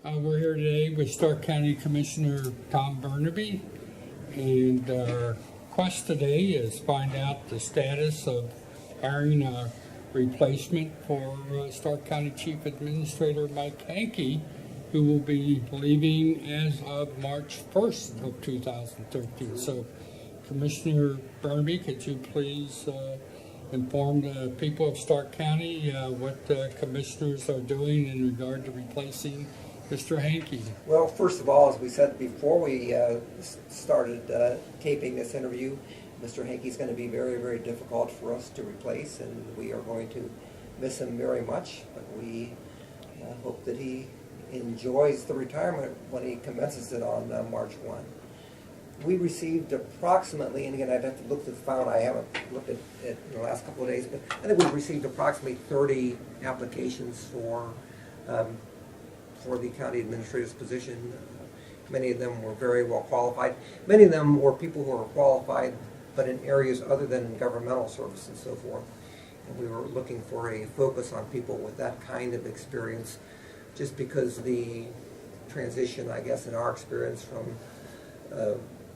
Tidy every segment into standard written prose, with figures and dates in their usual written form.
We're here today with Stark County Commissioner Comr Bernbei, and our quest today is find out the status of hiring a replacement for Stark County Chief Administrator Mike Hankey, who will be leaving as of March 1st of 2013. So, Commissioner Bernbei, could you please inform the people of Stark County what the commissioners are doing in regard to replacing Mr. Hankey? Well, first of all, as we said before we started taping this interview, Mr. Hankey's going to be very, very difficult for us to replace, and we are going to miss him very much. But we hope that he enjoys the retirement when he commences it on March 1. We received approximately, and again, I'd have to look at the file. I haven't looked at it in the last couple of days, but I think we've received approximately 30 applications for the county administrator's position. Many of them were very well qualified. Many of them were people who were qualified, but in areas other than governmental service and so forth. And we were looking for a focus on people with that kind of experience, just because the transition, I guess, in our experience from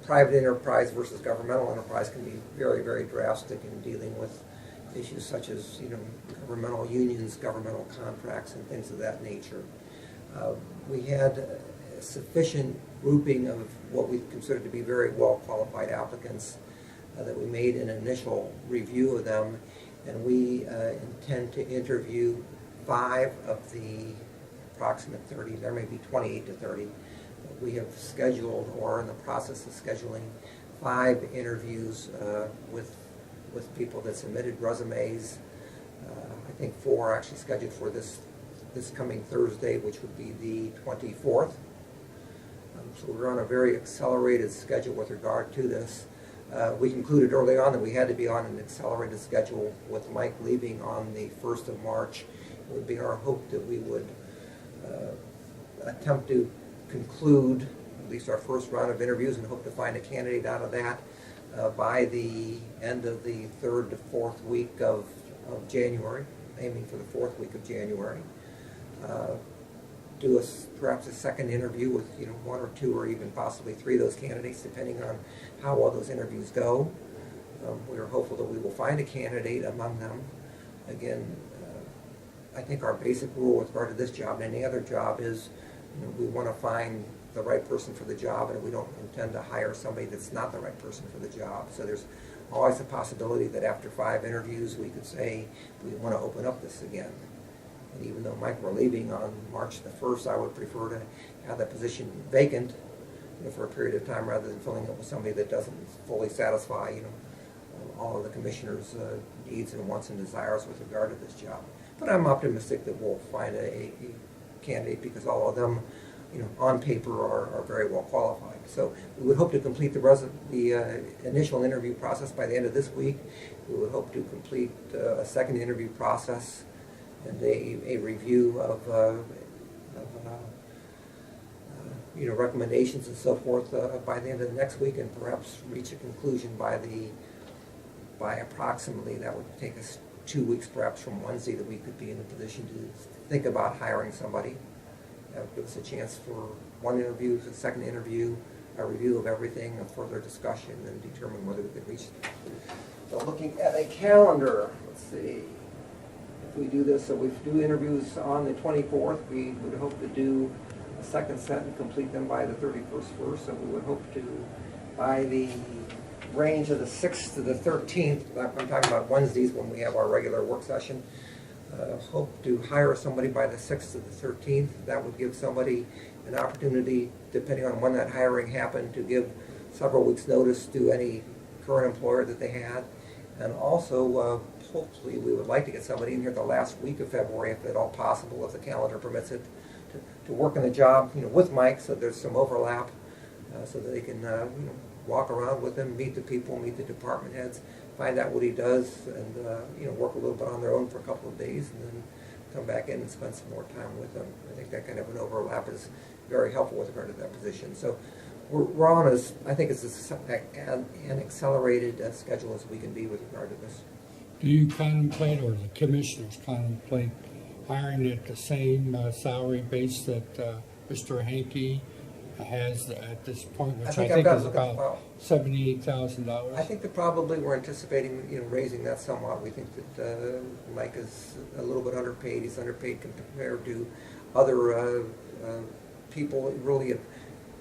private enterprise versus governmental enterprise can be very, very drastic in dealing with issues such as, governmental unions, governmental contracts, and things of that nature. We had a sufficient grouping of what we considered to be very well qualified applicants that we made an initial review of them, and we intend to interview 5 of the approximate 30. There may be 28 to 30. We have scheduled, or in the process of scheduling, 5 interviews with people that submitted resumes. I think 4 are actually scheduled for this coming Thursday, which would be the 24th. So we're on a very accelerated schedule with regard to this. We concluded early on that we had to be on an accelerated schedule with Mike leaving on the 1st of March. It would be our hope that we would attempt to conclude at least our first round of interviews and hope to find a candidate out of that by the end of the 3rd to 4th week of January, aiming for the 4th week of January. Do perhaps a second interview with 1 or 2 or even possibly 3 of those candidates, depending on how well those interviews go. We are hopeful that we will find a candidate among them. Again, I think our basic rule with regard to this job and any other job is we want to find the right person for the job, and we don't intend to hire somebody that's not the right person for the job. So there's always a possibility that after 5 interviews we could say we want to open up this again. And even though Mike were leaving on March the 1st, I would prefer to have that position vacant for a period of time rather than filling it with somebody that doesn't fully satisfy all of the commissioner's needs and wants and desires with regard to this job. But I'm optimistic that we'll find a candidate, because all of them, on paper are very well qualified. So we would hope to complete the initial interview process by the end of this week. We would hope to complete a second interview process and a review of recommendations and so forth by the end of the next week, and perhaps reach a conclusion by approximately, that would take us 2 weeks perhaps from Wednesday, that we could be in a position to think about hiring somebody. That would give us a chance for 1 interview, the second interview, a review of everything, a further discussion, and determine whether we could reach them. So looking at a calendar, let's see. If we do this, so we do interviews on the 24th, we would hope to do a second set and complete them by the 31st first. So we would hope to, by the range of the 6th to the 13th, I'm talking about Wednesdays when we have our regular work session, hope to hire somebody by the 6th to the 13th. That would give somebody an opportunity, depending on when that hiring happened, to give several weeks' notice to any current employer that they had. And also, hopefully, we would like to get somebody in here the last week of February, if at all possible, if the calendar permits it, to work in the job, with Mike, so there's some overlap, so that they can, walk around with him, meet the people, meet the department heads, find out what he does, and work a little bit on their own for a couple of days, and then come back in and spend some more time with them. I think that kind of an overlap is very helpful with regard to that position. So we're on as, I think it's an accelerated schedule as we can be with regard to this. Do you contemplate, or the commissioners contemplate, hiring at the same salary base that Mr. Hankey has at this point, which I think I've think got is to look at the about file. $78,000. I think that probably we're anticipating, raising that somewhat. We think that Mike is a little bit underpaid. He's underpaid compared to other people really of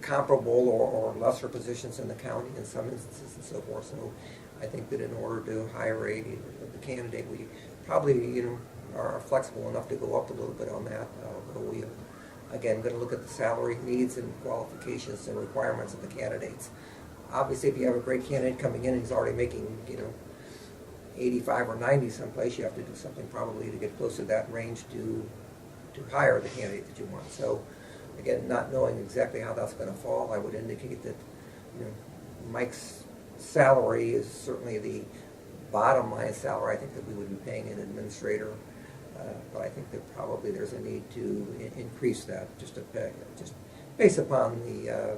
comparable or lesser positions in the county in some instances and so forth. So I think that in order to hire a candidate, we probably, are flexible enough to go up a little bit on that. Although we again, going to look at the salary needs and qualifications and requirements of the candidates. Obviously, if you have a great candidate coming in and he's already making, 85 or 90 someplace, you have to do something probably to get close to that range to hire the candidate that you want. So, again, not knowing exactly how that's going to fall, I would indicate that, Mike's salary is certainly the bottom line salary I think that we would be paying an administrator. But I think that probably there's a need to increase that just based upon the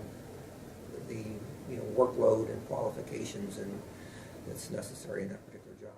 workload and qualifications and that's necessary in that particular job.